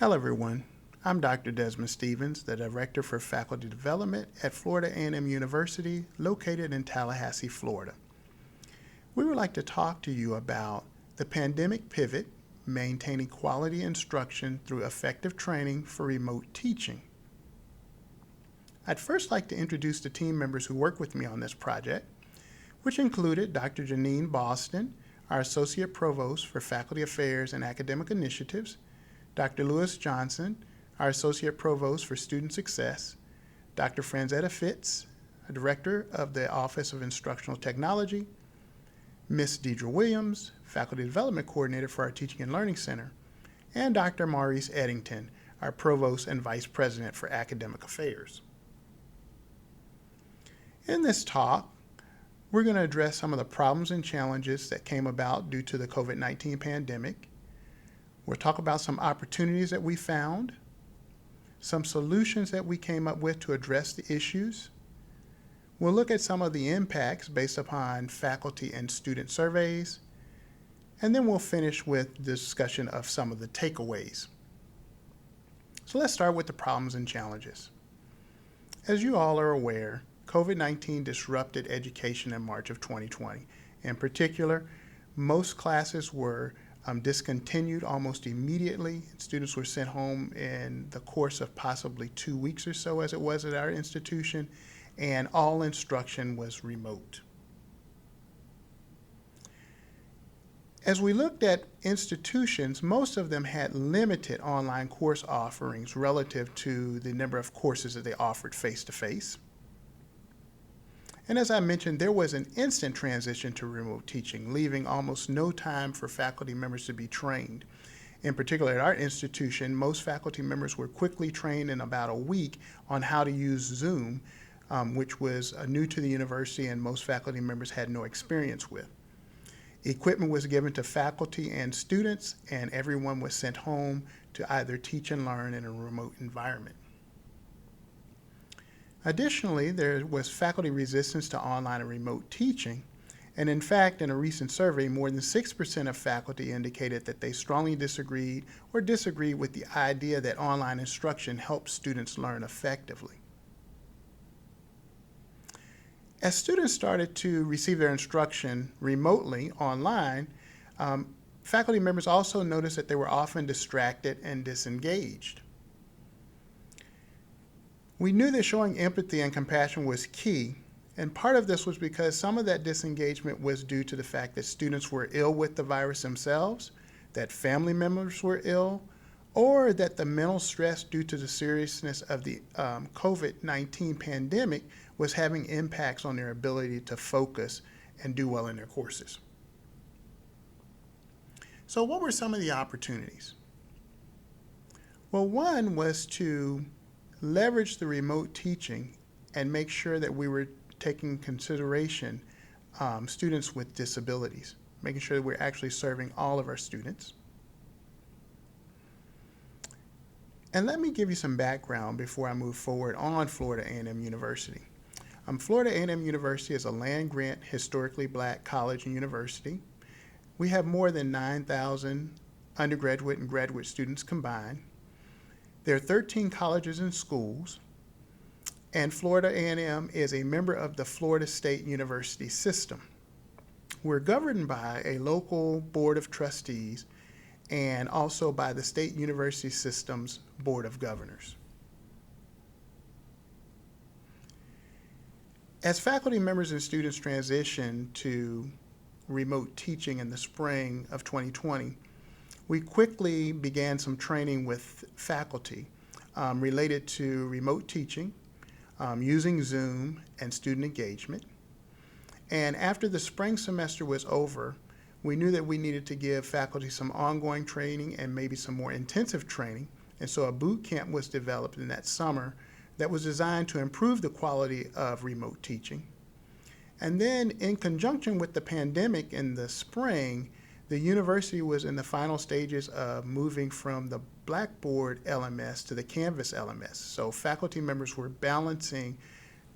Hello everyone, I'm Dr. Desmond Stevens, the Director for Faculty Development at Florida A&M University, located in Tallahassee, Florida. We would like to talk to you about the pandemic pivot, maintaining quality instruction through effective training for remote teaching. I'd first like to introduce the team members who work with me on this project, which included Dr. Janine Boston, our Associate Provost for Faculty Affairs and Academic Initiatives, Dr. Lewis Johnson, our Associate Provost for Student Success, Dr. Franzetta Fitz, Director of the Office of Instructional Technology, Ms. Deidre Williams, Faculty Development Coordinator for our Teaching and Learning Center, and Dr. Maurice Eddington, our Provost and Vice President for Academic Affairs. In this talk, we're going to address some of the problems and challenges that came about due to the COVID-19 pandemic. We'll talk about some opportunities that we found, some solutions that we came up with to address the issues. We'll look at some of the impacts based upon faculty and student surveys, and then we'll finish with the discussion of some of the takeaways. So let's start with the problems and challenges. As you all are aware, COVID-19 disrupted education in March of 2020. In particular, most classes were discontinued almost immediately. Students were sent home in the course of possibly 2 weeks or so, as it was at our institution, and all instruction was remote. As we looked at institutions, most of them had limited online course offerings relative to the number of courses that they offered face-to-face. And as I mentioned, there was an instant transition to remote teaching, leaving almost no time for faculty members to be trained. In particular, at our institution, most faculty members were quickly trained in about a week on how to use Zoom, which was new to the university and most faculty members had no experience with. Equipment was given to faculty and students, and everyone was sent home to either teach and learn in a remote environment. Additionally, there was faculty resistance to online and remote teaching, and in fact, in a recent survey, more than 6% of faculty indicated that they strongly disagreed with the idea that online instruction helps students learn effectively. As students started to receive their instruction remotely online, faculty members also noticed that they were often distracted and disengaged. We knew that showing empathy and compassion was key, and part of this was because some of that disengagement was due to the fact that students were ill with the virus themselves, that family members were ill, or that the mental stress due to the seriousness of the COVID-19 pandemic was having impacts on their ability to focus and do well in their courses. So what were some of the opportunities? Well, one was to leverage the remote teaching and make sure that we were taking consideration students with disabilities, making sure that we're actually serving all of our students. And let me give you some background before I move forward on Florida A&M University. Florida A&M University is a land-grant, historically black college and university. We have more than 9,000 undergraduate and graduate students combined. There are 13 colleges and schools, and Florida A&M is a member of the Florida State University system. We're governed by a local board of trustees and also by the State University System's Board of Governors. As faculty members and students transitioned to remote teaching in the spring of 2020, we quickly began some training with faculty related to remote teaching, using Zoom and student engagement. And after the spring semester was over, we knew that we needed to give faculty some ongoing training and maybe some more intensive training. And so a boot camp was developed in that summer that was designed to improve the quality of remote teaching. And then in conjunction with the pandemic in the spring, the university was in the final stages of moving from the Blackboard LMS to the Canvas LMS. So faculty members were balancing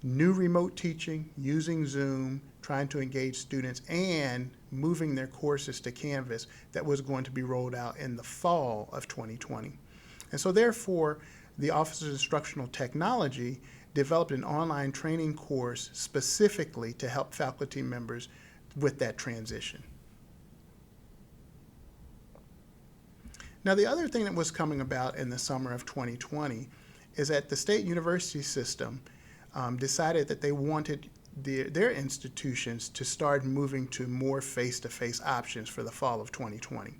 new remote teaching, using Zoom, trying to engage students, and moving their courses to Canvas that was going to be rolled out in the fall of 2020. And so therefore, the Office of Instructional Technology developed an online training course specifically to help faculty members with that transition. Now, the other thing that was coming about in the summer of 2020 is that the state university system decided that they wanted their institutions to start moving to more face-to-face options for the fall of 2020.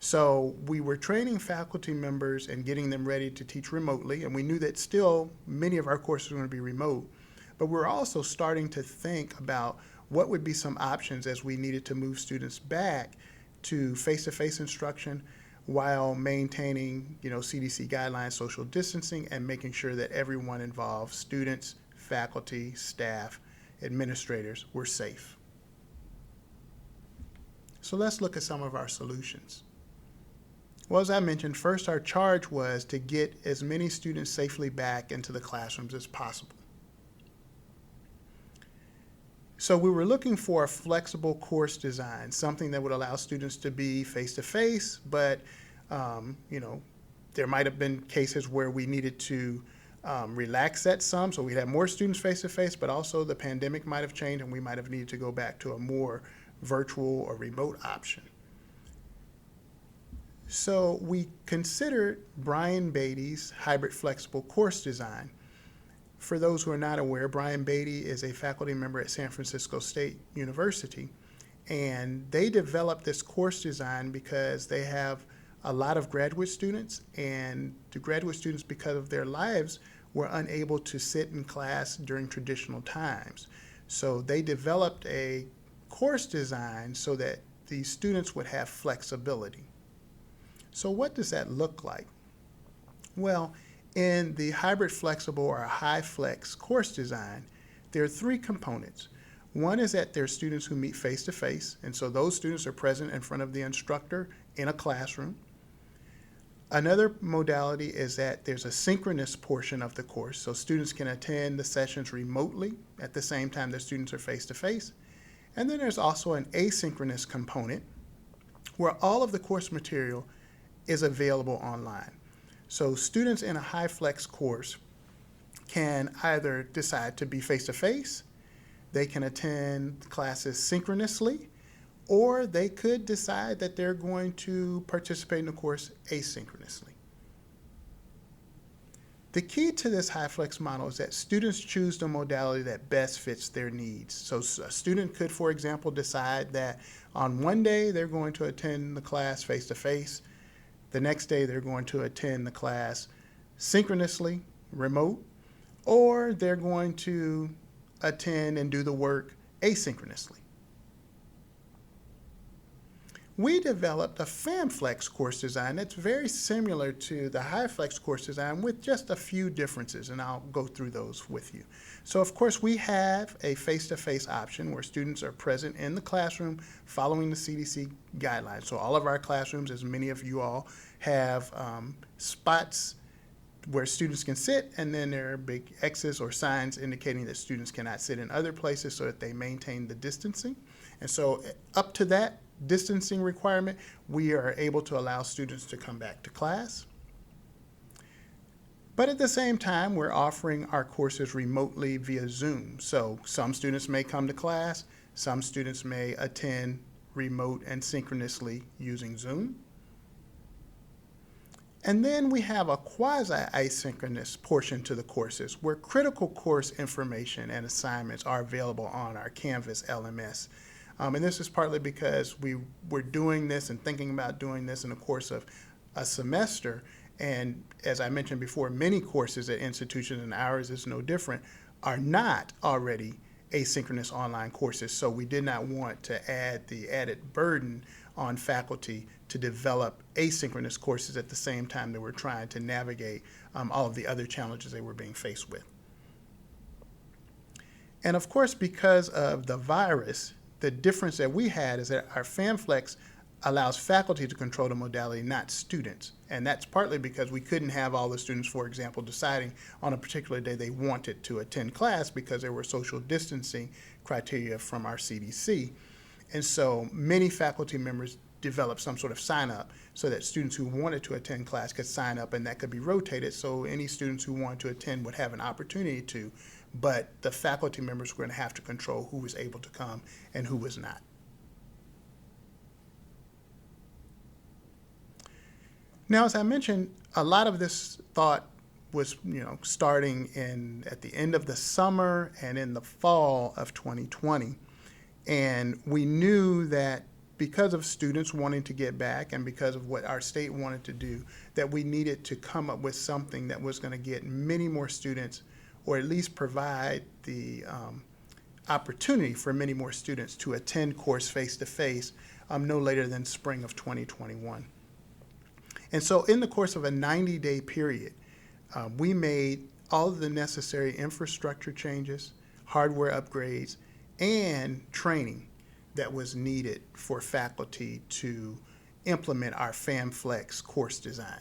So we were training faculty members and getting them ready to teach remotely, and we knew that still many of our courses were going to be remote, but we're also starting to think about what would be some options as we needed to move students back to face-to-face instruction while maintaining, CDC guidelines, social distancing, and making sure that everyone involved, students, faculty, staff, administrators, were safe. So let's look at some of our solutions. Well, as I mentioned, first our charge was to get as many students safely back into the classrooms as possible. So we were looking for a flexible course design, something that would allow students to be face-to-face, but there might have been cases where we needed to relax that some, so we'd have more students face-to-face, but also the pandemic might have changed and we might have needed to go back to a more virtual or remote option. So we considered Brian Beatty's hybrid flexible course design. For those who are not aware, Brian Beatty is a faculty member at San Francisco State University, and they developed this course design because they have a lot of graduate students, and the graduate students, because of their lives, were unable to sit in class during traditional times. So they developed a course design so that these students would have flexibility. So what does that look like? Well, in the hybrid flexible or high flex course design, there are three components. One is that there are students who meet face-to-face, and so those students are present in front of the instructor in a classroom. Another modality is that there's a synchronous portion of the course, so students can attend the sessions remotely at the same time that students are face-to-face. And then there's also an asynchronous component where all of the course material is available online. So students in a high flex course can either decide to be face-to-face, they can attend classes synchronously, or they could decide that they're going to participate in the course asynchronously. The key to this high flex model is that students choose the modality that best fits their needs. So a student could, for example, decide that on one day they're going to attend the class face-to-face, the next day they're going to attend the class synchronously, remote, or they're going to attend and do the work asynchronously. We developed a FamFlex course design that's very similar to the HighFlex course design with just a few differences, and I'll go through those with you. So of course we have a face-to-face option where students are present in the classroom following the CDC guidelines. So all of our classrooms, as many of you all, have spots where students can sit, and then there are big X's or signs indicating that students cannot sit in other places so that they maintain the distancing. And so up to that distancing requirement, we are able to allow students to come back to class. But at the same time, we're offering our courses remotely via Zoom. So some students may come to class, some students may attend remote and synchronously using Zoom. And then we have a quasi-asynchronous portion to the courses where critical course information and assignments are available on our Canvas LMS. And this is partly because we were doing this and thinking about doing this in the course of a semester. And as I mentioned before, many courses at institutions, and ours is no different, are not already asynchronous online courses. So we did not want to add the added burden on faculty to develop asynchronous courses at the same time that we're trying to navigate all of the other challenges they were being faced with. And of course, because of the virus, the difference that we had is that our FamFlex allows faculty to control the modality, not students. And that's partly because we couldn't have all the students, for example, deciding on a particular day they wanted to attend class because there were social distancing criteria from our CDC. And so many faculty members develop some sort of sign up so that students who wanted to attend class could sign up, and that could be rotated so any students who wanted to attend would have an opportunity to, but the faculty members were going to have to control who was able to come and who was not. Now, as I mentioned, a lot of this thought was, starting at the end of the summer and in the fall of 2020. And we knew that because of students wanting to get back and because of what our state wanted to do, that we needed to come up with something that was going to get many more students, or at least provide the opportunity for many more students to attend course face-to-face no later than spring of 2021. And so in the course of a 90-day period, we made all of the necessary infrastructure changes, hardware upgrades, and training that was needed for faculty to implement our FAMFlex course design.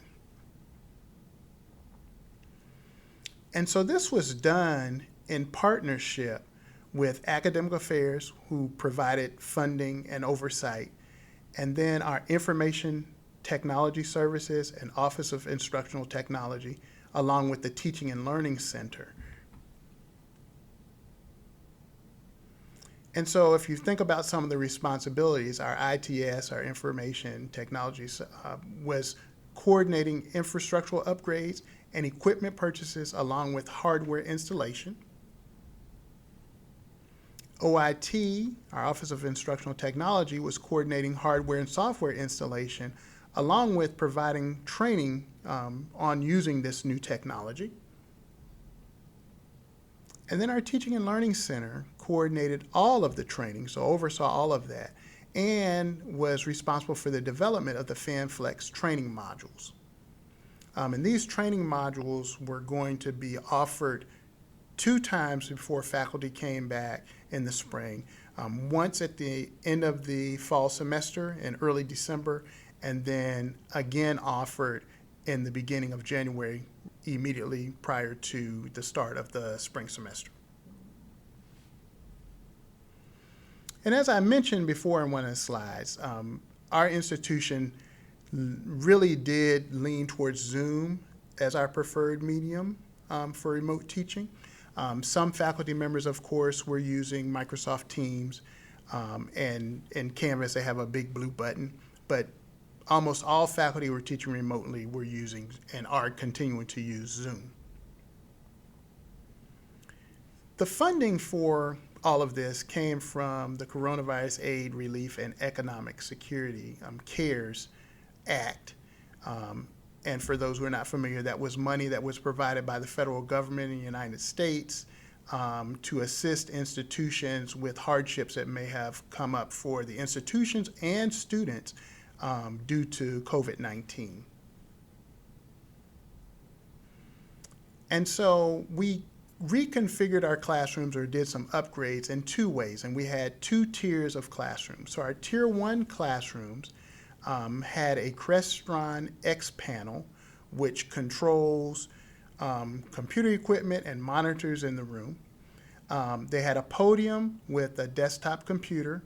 And so this was done in partnership with Academic Affairs, who provided funding and oversight, and then our Information Technology Services and Office of Instructional Technology, along with the Teaching and Learning Center. And so if you think about some of the responsibilities, our ITS, our Information Technology, was coordinating infrastructural upgrades and equipment purchases along with hardware installation. OIT, our Office of Instructional Technology, was coordinating hardware and software installation along with providing training on using this new technology. And then our Teaching and Learning Center coordinated all of the training, so oversaw all of that, and was responsible for the development of the FAMFlex training modules. And these training modules were going to be offered 2 times before faculty came back in the spring, once at the end of the fall semester in early December, and then again offered in the beginning of January, immediately prior to the start of the spring semester. And as I mentioned before in one of the slides, our institution really did lean towards Zoom as our preferred medium for remote teaching. Some faculty members, of course, were using Microsoft Teams, and in Canvas they have a big blue button, but almost all faculty who were teaching remotely were using and are continuing to use Zoom. The funding for all of this came from the Coronavirus Aid, Relief, and Economic Security, CARES Act. And for those who are not familiar, that was money that was provided by the federal government in the United States to assist institutions with hardships that may have come up for the institutions and students due to COVID-19. And so we reconfigured our classrooms, or did some upgrades, in 2 ways, and we had 2 tiers of classrooms. So our Tier 1 classrooms had a Crestron X panel, which controls computer equipment and monitors in the room. They had a podium with a desktop computer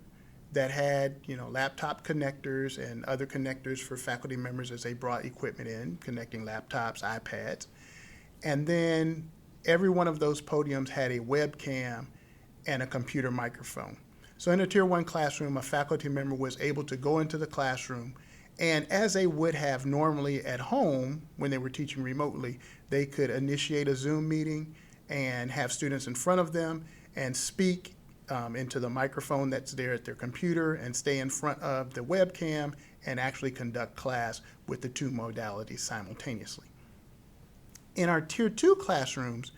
that had, laptop connectors and other connectors for faculty members as they brought equipment in, connecting laptops, iPads. And then every one of those podiums had a webcam and a computer microphone. So in a Tier 1 classroom, a faculty member was able to go into the classroom, and as they would have normally at home when they were teaching remotely, they could initiate a Zoom meeting and have students in front of them and speak into the microphone that's there at their computer, and stay in front of the webcam and actually conduct class with the 2 modalities simultaneously. In our Tier 2 classrooms,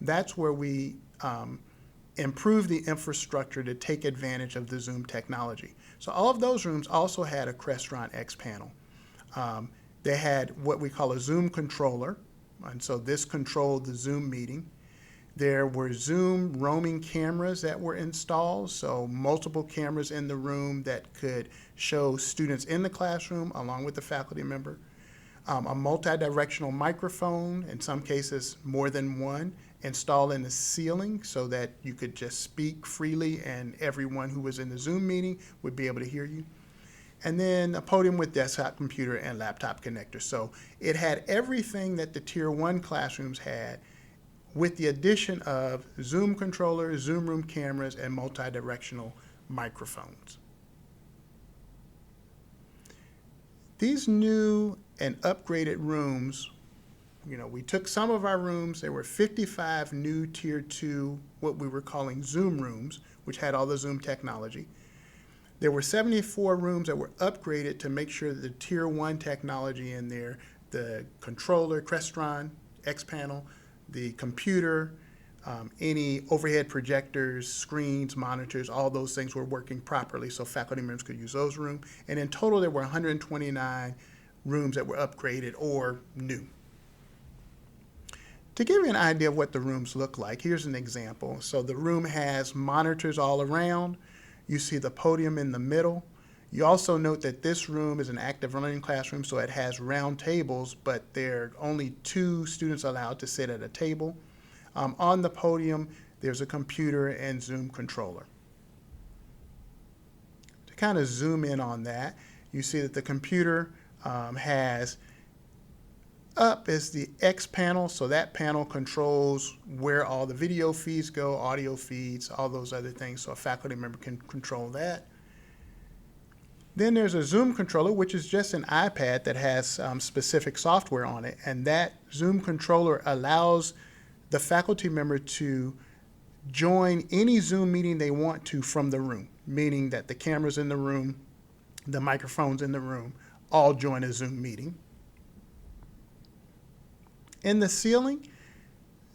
that's where we improve the infrastructure to take advantage of the Zoom technology. So all of those rooms also had a Crestron X panel. They had what we call a Zoom controller, and so this controlled the Zoom meeting. There were Zoom roaming cameras that were installed, so multiple cameras in the room that could show students in the classroom along with the faculty member. A multi-directional microphone, in some cases more than one, installed in the ceiling so that you could just speak freely and everyone who was in the Zoom meeting would be able to hear you. and then a podium with desktop computer and laptop connector. So it had everything that the Tier 1 classrooms had, with the addition of Zoom controllers, Zoom room cameras, and multi-directional microphones. These new and upgraded rooms, we took some of our rooms. There were 55 new Tier 2, what we were calling Zoom rooms, which had all the Zoom technology. There were 74 rooms that were upgraded to make sure that the Tier 1 technology in there, the controller, Crestron, X-Panel, the computer, any overhead projectors, screens, monitors, all those things were working properly so faculty members could use those rooms. And in total, there were 129 rooms that were upgraded or new. To give you an idea of what the rooms look like, here's an example. So the room has monitors all around. You see the podium in the middle. You also note that this room is an active learning classroom, so it has round tables, but there are only 2 students allowed to sit at a table. On the podium, there's a computer and Zoom controller. To kind of zoom in on that, you see that the computer has up is the X panel, so that panel controls where all the video feeds go, audio feeds, all those other things, so a faculty member can control that. Then there's a Zoom controller, which is just an iPad that has specific software on it, and that Zoom controller allows the faculty member to join any Zoom meeting they want to from the room, meaning that the cameras in the room, the microphones in the room, all join a Zoom meeting. In the ceiling,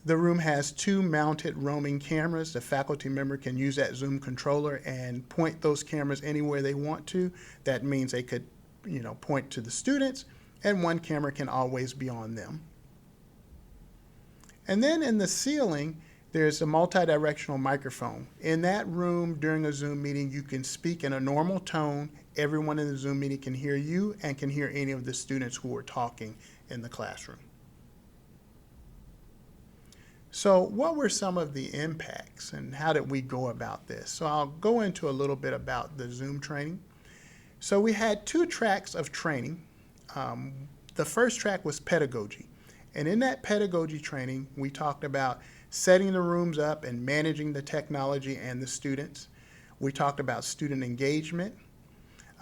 the room has 2 mounted roaming cameras. The faculty member can use that Zoom controller and point those cameras anywhere they want to. That means they could, point to the students, and one camera can always be on them. And then in the ceiling, there's a multi-directional microphone. In that room, during a Zoom meeting, you can speak in a normal tone. Everyone in the Zoom meeting can hear you and can hear any of the students who are talking in the classroom. So what were some of the impacts and how did we go about this? So I'll go into a little bit about the Zoom training. So we had 2 tracks of training. The first track was pedagogy. And in that pedagogy training, we talked about setting the rooms up and managing the technology and the students. We talked about student engagement.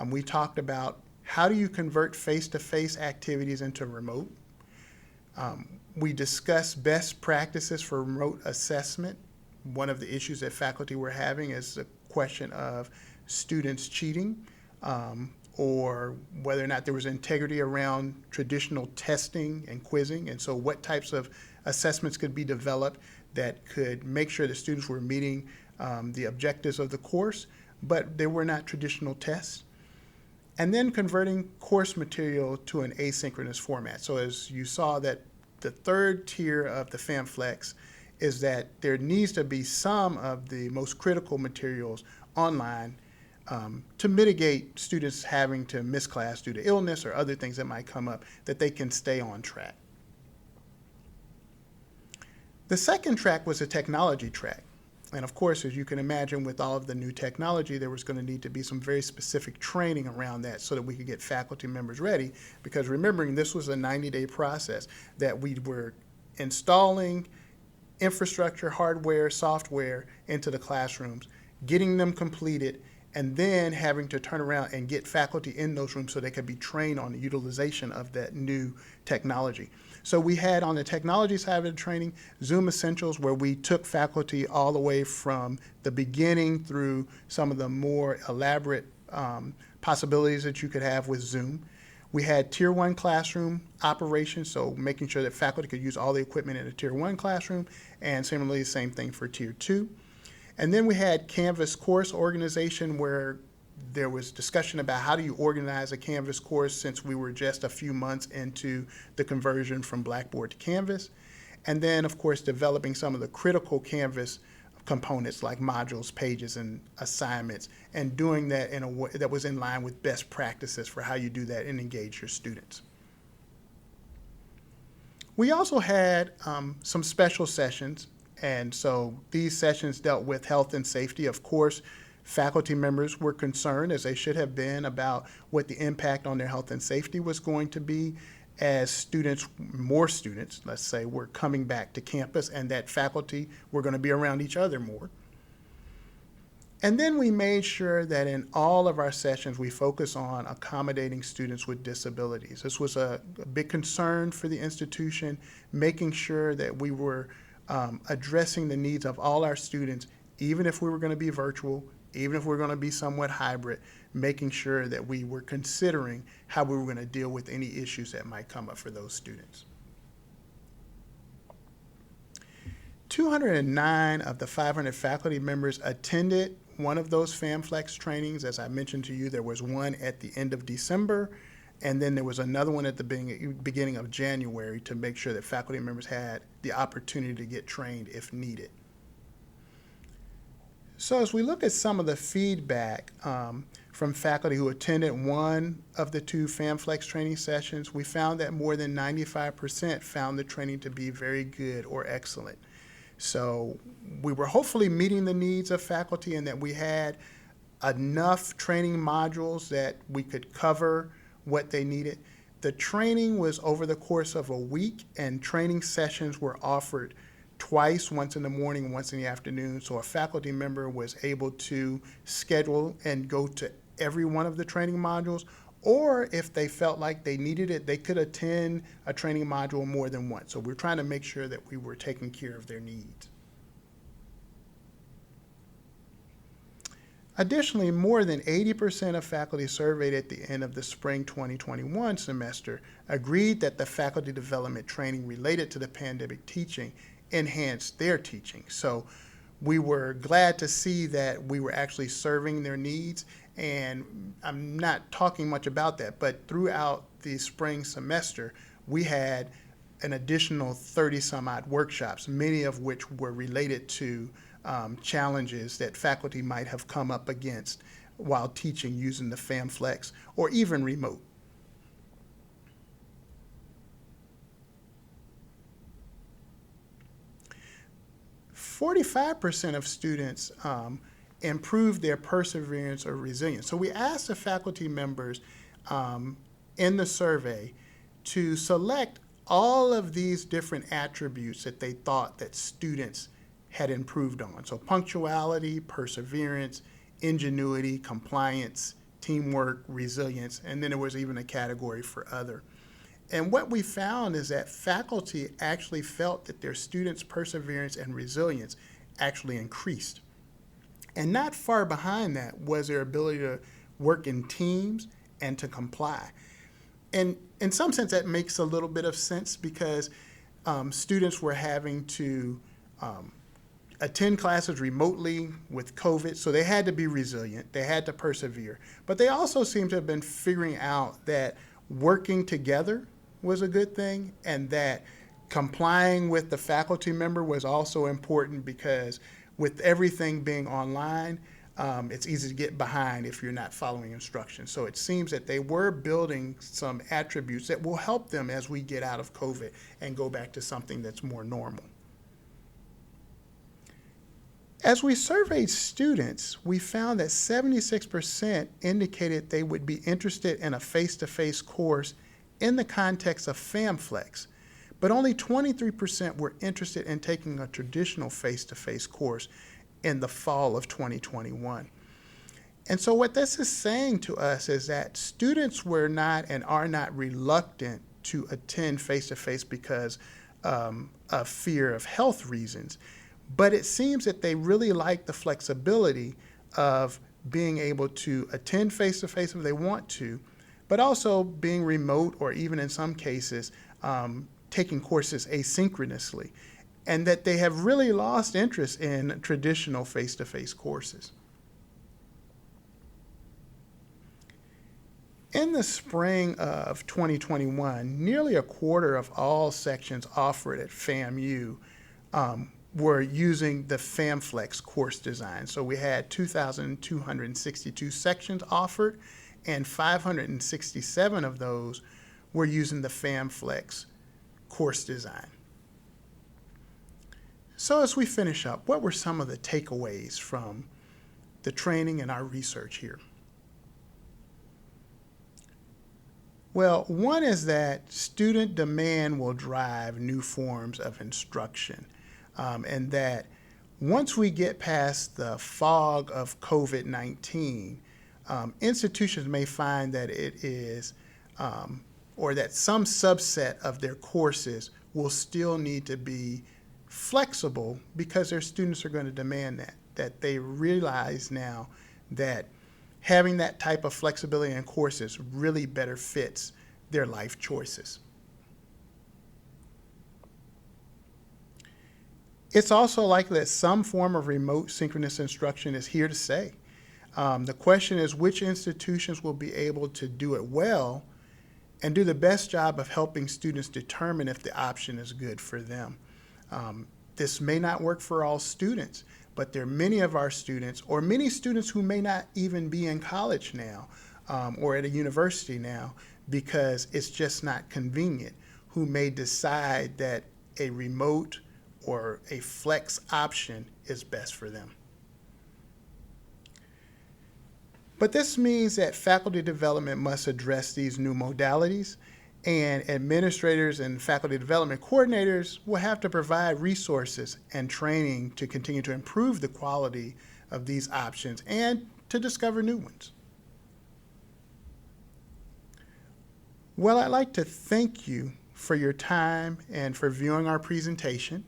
We talked about how do you convert face-to-face activities into remote. We discussed best practices for remote assessment. One of the issues that faculty were having is the question of students cheating or whether or not there was integrity around traditional testing and quizzing. And so what types of assessments could be developed that could make sure that students were meeting the objectives of the course, but they were not traditional tests. And then converting course material to an asynchronous format. So as you saw, that the third tier of the FAMFLEX is that there needs to be some of the most critical materials online to mitigate students having to miss class due to illness or other things that might come up, that they can stay on track. The second track was a technology track. And of course, as you can imagine, with all of the new technology, there was going to need to be some very specific training around that so that we could get faculty members ready. Because remembering, this was a 90-day process that we were installing infrastructure, hardware, software into the classrooms, getting them completed, and then having to turn around and get faculty in those rooms so they could be trained on the utilization of that new technology. So we had on the technology side of the training, Zoom Essentials, where we took faculty all the way from the beginning through some of the more elaborate possibilities that you could have with Zoom. We had Tier 1 classroom operations, so making sure that faculty could use all the equipment in a Tier 1 classroom, and similarly the same thing for Tier 2. And then we had Canvas course organization, where there was discussion about how do you organize a Canvas course since we were just a few months into the conversion from Blackboard to Canvas. And then, of course, developing some of the critical Canvas components like modules, pages, and assignments, and doing that in a way that was in line with best practices for how you do that and engage your students. We also had some special sessions, and so these sessions dealt with health and safety. Of course, Faculty members were concerned, as they should have been, about what the impact on their health and safety was going to be as students, more students, let's say, were coming back to campus, and that faculty were going to be around each other more. And then we made sure that in all of our sessions, we focus on accommodating students with disabilities. This was a big concern for the institution, making sure that we were addressing the needs of all our students, even if we were going to be virtual, even if we were going to be somewhat hybrid, making sure that we were considering how we were going to deal with any issues that might come up for those students. 209 of the 500 faculty members attended one of those FamFlex trainings. As I mentioned to you, there was one at the end of December, and then there was another one at the beginning of January to make sure that faculty members had the opportunity to get trained if needed. So as we look at some of the feedback from faculty who attended one of the two FamFlex training sessions, we found that more than 95% found the training to be very good or excellent. So we were hopefully meeting the needs of faculty and that we had enough training modules that we could cover what they needed. The training was over the course of a week, and training sessions were offered twice, once in the morning and once in the afternoon. So a faculty member was able to schedule and go to every one of the training modules, or if they felt like they needed it, they could attend a training module more than once. So we're trying to make sure that we were taking care of their needs. Additionally, more than 80% of faculty surveyed at the end of the spring 2021 semester agreed that the faculty development training related to the pandemic teaching enhanced their teaching. So we were glad to see that we were actually serving their needs, and I'm not talking much about that, but throughout the spring semester, we had an additional 30 some odd workshops, many of which were related to challenges that faculty might have come up against while teaching using the FamFlex or even remote. "45% of students improved their perseverance or resilience." So we asked the faculty members in the survey to select all of these different attributes that they thought that students had improved on. So punctuality, perseverance, ingenuity, compliance, teamwork, resilience, and then there was even a category for other. And what we found is that faculty actually felt that their students' perseverance and resilience actually increased. And not far behind that was their ability to work in teams and to comply. And in some sense, that makes a little bit of sense because students were having to attend classes remotely with COVID, so they had to be resilient, they had to persevere. But they also seem to have been figuring out that working together was a good thing, and that complying with the faculty member was also important because with everything being online, it's easy to get behind if you're not following instructions. So it seems that they were building some attributes that will help them as we get out of COVID and go back to something that's more normal. As we surveyed students, we found that 76% indicated they would be interested in a face-to-face course in the context of FamFlex, but only 23% were interested in taking a traditional face-to-face course in the fall of 2021. And so what this is saying to us is that students were not and are not reluctant to attend face-to-face because of fear of health reasons. But it seems that they really like the flexibility of being able to attend face-to-face if they want to, but also being remote or even in some cases taking courses asynchronously, and that they have really lost interest in traditional face-to-face courses. In the spring of 2021, nearly a quarter of all sections offered at FAMU were using the FamFlex course design. So we had 2,262 sections offered, and 567 of those were using the FamFlex course design. So as we finish up, what were some of the takeaways from the training and our research here? Well, one is that student demand will drive new forms of instruction, and that once we get past the fog of COVID-19, institutions may find that it is, or that some subset of their courses will still need to be flexible because their students are going to demand that they realize now that having that type of flexibility in courses really better fits their life choices. It's also likely that some form of remote synchronous instruction is here to stay. The question is which institutions will be able to do it well and do the best job of helping students determine if the option is good for them. This may not work for all students, but there are many of our students, or many students who may not even be in college now, or at a university now, because it's just not convenient, who may decide that a remote or a flex option is best for them. But this means that faculty development must address these new modalities, and administrators and faculty development coordinators will have to provide resources and training to continue to improve the quality of these options and to discover new ones. Well, I'd like to thank you for your time and for viewing our presentation.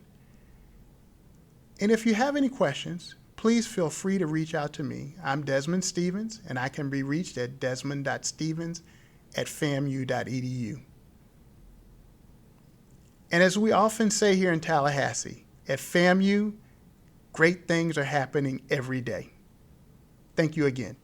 And if you have any questions, please feel free to reach out to me. I'm Desmond Stevens, and I can be reached at desmond.stevens@famu.edu. And as we often say here in Tallahassee, at FAMU, great things are happening every day. Thank you again.